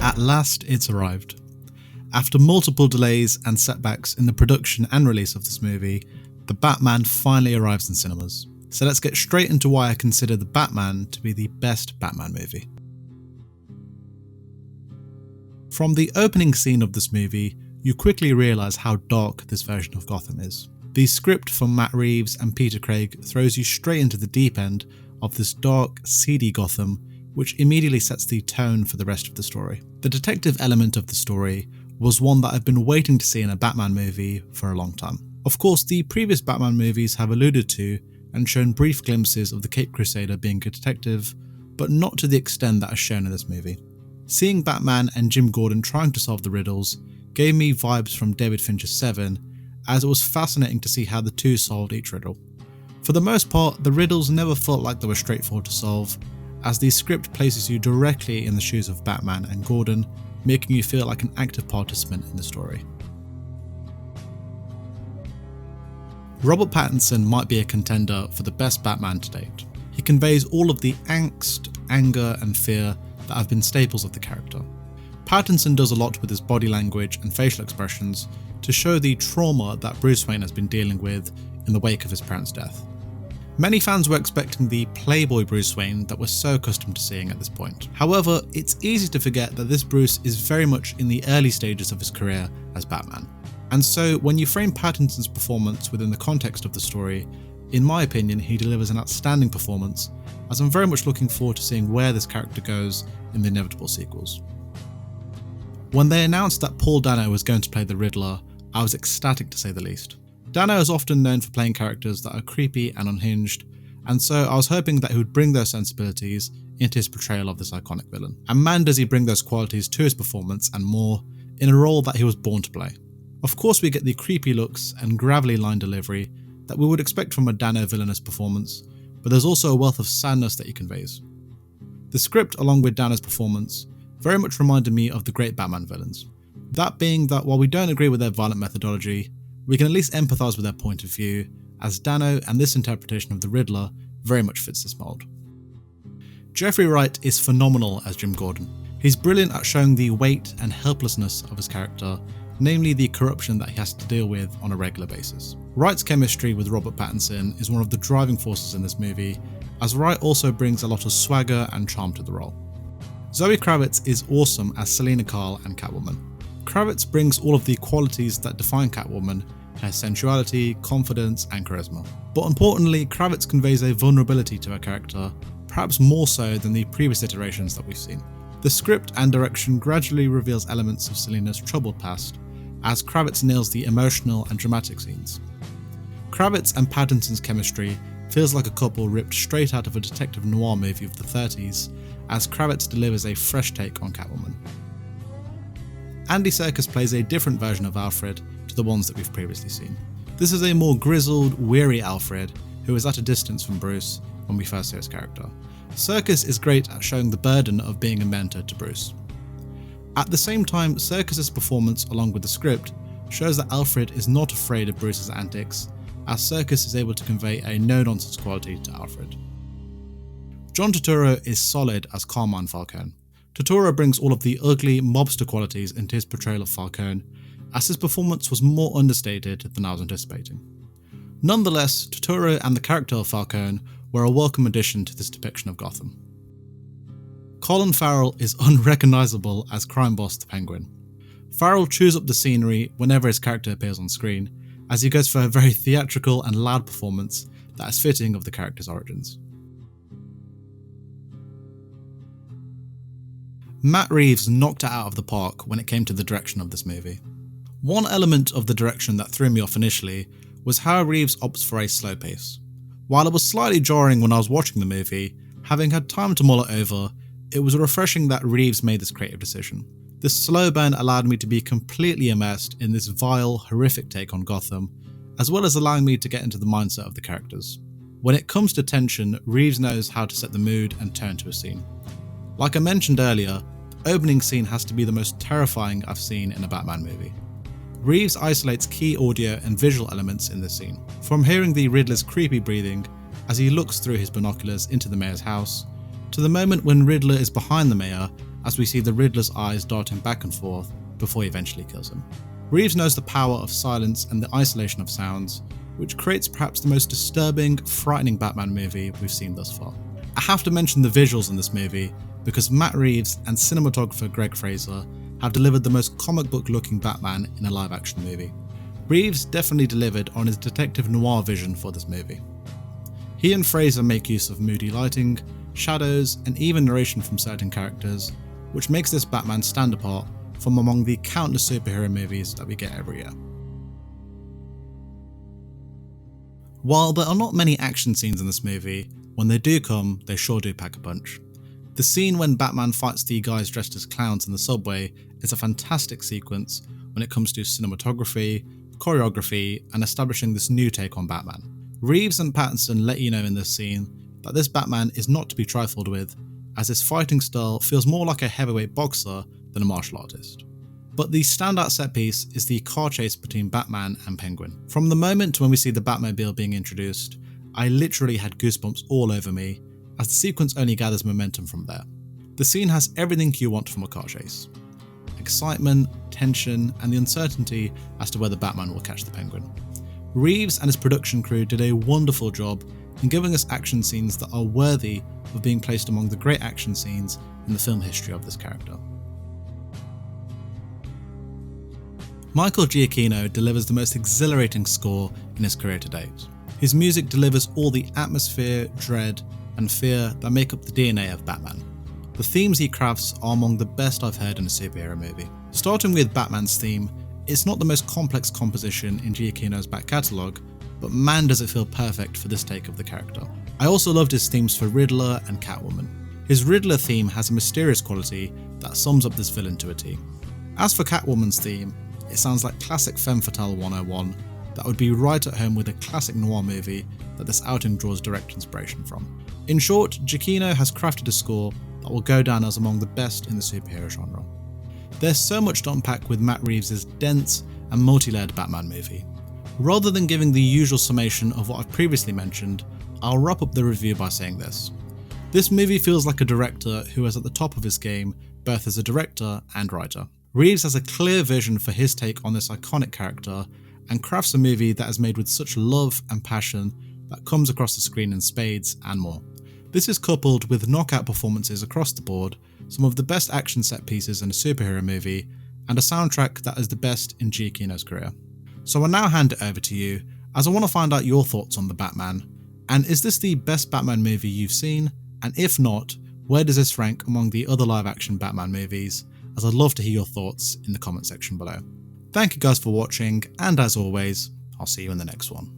At last, it's arrived. After multiple delays and setbacks in the production and release of this movie, The Batman finally arrives in cinemas. So let's get straight into why I consider The Batman to be the best Batman movie. From the opening scene of this movie, you quickly realise how dark this version of Gotham is. The script from Matt Reeves and Peter Craig throws you straight into the deep end of this dark, seedy Gotham, which immediately sets the tone for the rest of the story. The detective element of the story was one that I've been waiting to see in a Batman movie for a long time. Of course, the previous Batman movies have alluded to and shown brief glimpses of the Caped Crusader being a detective, but not to the extent that is shown in this movie. Seeing Batman and Jim Gordon trying to solve the riddles gave me vibes from David Fincher's Seven, as it was fascinating to see how the two solved each riddle. For the most part, the riddles never felt like they were straightforward to solve, as the script places you directly in the shoes of Batman and Gordon, making you feel like an active participant in the story. Robert Pattinson might be a contender for the best Batman to date. He conveys all of the angst, anger and fear that have been staples of the character. Pattinson does a lot with his body language and facial expressions to show the trauma that Bruce Wayne has been dealing with in the wake of his parents' death. Many fans were expecting the playboy Bruce Wayne that we're so accustomed to seeing at this point. However, it's easy to forget that this Bruce is very much in the early stages of his career as Batman. And so when you frame Pattinson's performance within the context of the story, in my opinion, he delivers an outstanding performance, as I'm very much looking forward to seeing where this character goes in the inevitable sequels. When they announced that Paul Dano was going to play the Riddler, I was ecstatic to say the least. Dano is often known for playing characters that are creepy and unhinged, and so I was hoping that he would bring those sensibilities into his portrayal of this iconic villain. And man does he bring those qualities to his performance and more, in a role that he was born to play. Of course we get the creepy looks and gravelly line delivery that we would expect from a Dano villainous performance, but there's also a wealth of sadness that he conveys. The script, along with Dano's performance, very much reminded me of the great Batman villains. That being that while we don't agree with their violent methodology, we can at least empathise with their point of view, as Dano and this interpretation of the Riddler very much fits this mould. Jeffrey Wright is phenomenal as Jim Gordon. He's brilliant at showing the weight and helplessness of his character, namely the corruption that he has to deal with on a regular basis. Wright's chemistry with Robert Pattinson is one of the driving forces in this movie, as Wright also brings a lot of swagger and charm to the role. Zoe Kravitz is awesome as Selina and Catwoman. Kravitz brings all of the qualities that define Catwoman, her sensuality, confidence and charisma. But importantly, Kravitz conveys a vulnerability to her character, perhaps more so than the previous iterations that we've seen. The script and direction gradually reveals elements of Selina's troubled past, as Kravitz nails the emotional and dramatic scenes. Kravitz and Pattinson's chemistry feels like a couple ripped straight out of a detective noir movie of the 30s, as Kravitz delivers a fresh take on Catwoman. Andy Serkis plays a different version of Alfred to the ones that we've previously seen. This is a more grizzled, weary Alfred who is at a distance from Bruce when we first see his character. Serkis is great at showing the burden of being a mentor to Bruce. At the same time, Serkis' performance along with the script shows that Alfred is not afraid of Bruce's antics, as Serkis is able to convey a no-nonsense quality to Alfred. John Turturro is solid as Carmine Falcone. Turturro brings all of the ugly mobster qualities into his portrayal of Falcone, as his performance was more understated than I was anticipating. Nonetheless, Turturro and the character of Falcone were a welcome addition to this depiction of Gotham. Colin Farrell is unrecognisable as crime boss the Penguin. Farrell chews up the scenery whenever his character appears on screen, as he goes for a very theatrical and loud performance that is fitting of the character's origins. Matt Reeves knocked it out of the park when it came to the direction of this movie. One element of the direction that threw me off initially was how Reeves opts for a slow pace. While it was slightly jarring when I was watching the movie, having had time to mull it over, it was refreshing that Reeves made this creative decision. This slow burn allowed me to be completely immersed in this vile, horrific take on Gotham, as well as allowing me to get into the mindset of the characters. When it comes to tension, Reeves knows how to set the mood and tone to a scene. Like I mentioned earlier, the opening scene has to be the most terrifying I've seen in a Batman movie. Reeves isolates key audio and visual elements in this scene, from hearing the Riddler's creepy breathing as he looks through his binoculars into the mayor's house, to the moment when Riddler is behind the mayor as we see the Riddler's eyes darting back and forth before he eventually kills him. Reeves knows the power of silence and the isolation of sounds, which creates perhaps the most disturbing, frightening Batman movie we've seen thus far. I have to mention the visuals in this movie because Matt Reeves and cinematographer Greg Fraser have delivered the most comic book looking Batman in a live action movie. Reeves definitely delivered on his detective noir vision for this movie. He and Fraser make use of moody lighting, shadows, and even narration from certain characters, which makes this Batman stand apart from among the countless superhero movies that we get every year. While there are not many action scenes in this movie, when they do come, they sure do pack a punch. The scene when Batman fights the guys dressed as clowns in the subway is a fantastic sequence when it comes to cinematography, choreography, and establishing this new take on Batman. Reeves and Pattinson let you know in this scene that this Batman is not to be trifled with, as his fighting style feels more like a heavyweight boxer than a martial artist. But the standout set piece is the car chase between Batman and Penguin. From the moment when we see the Batmobile being introduced, I literally had goosebumps all over me, as the sequence only gathers momentum from there. The scene has everything you want from a car chase: excitement, tension, and the uncertainty as to whether Batman will catch the Penguin. Reeves and his production crew did a wonderful job in giving us action scenes that are worthy of being placed among the great action scenes in the film history of this character. Michael Giacchino delivers the most exhilarating score in his career to date. His music delivers all the atmosphere, dread, and fear that make up the DNA of Batman. The themes he crafts are among the best I've heard in a superhero movie. Starting with Batman's theme, it's not the most complex composition in Giacchino's back catalogue, but man does it feel perfect for this take of the character. I also loved his themes for Riddler and Catwoman. His Riddler theme has a mysterious quality that sums up this villain to a T. As for Catwoman's theme, it sounds like classic femme fatale 101 that would be right at home with a classic noir movie that this outing draws direct inspiration from. In short, Giacchino has crafted a score that will go down as among the best in the superhero genre. There's so much to unpack with Matt Reeves' dense and multi-layered Batman movie. Rather than giving the usual summation of what I've previously mentioned, I'll wrap up the review by saying this. This movie feels like a director who is at the top of his game, both as a director and writer. Reeves has a clear vision for his take on this iconic character and crafts a movie that is made with such love and passion that comes across the screen in spades and more. This is coupled with knockout performances across the board, some of the best action set pieces in a superhero movie, and a soundtrack that is the best in Giacchino's career. So I'll now hand it over to you, as I want to find out your thoughts on the Batman, and is this the best Batman movie you've seen? And if not, where does this rank among the other live action Batman movies? As I'd love to hear your thoughts in the comment section below. Thank you guys for watching, and as always, I'll see you in the next one.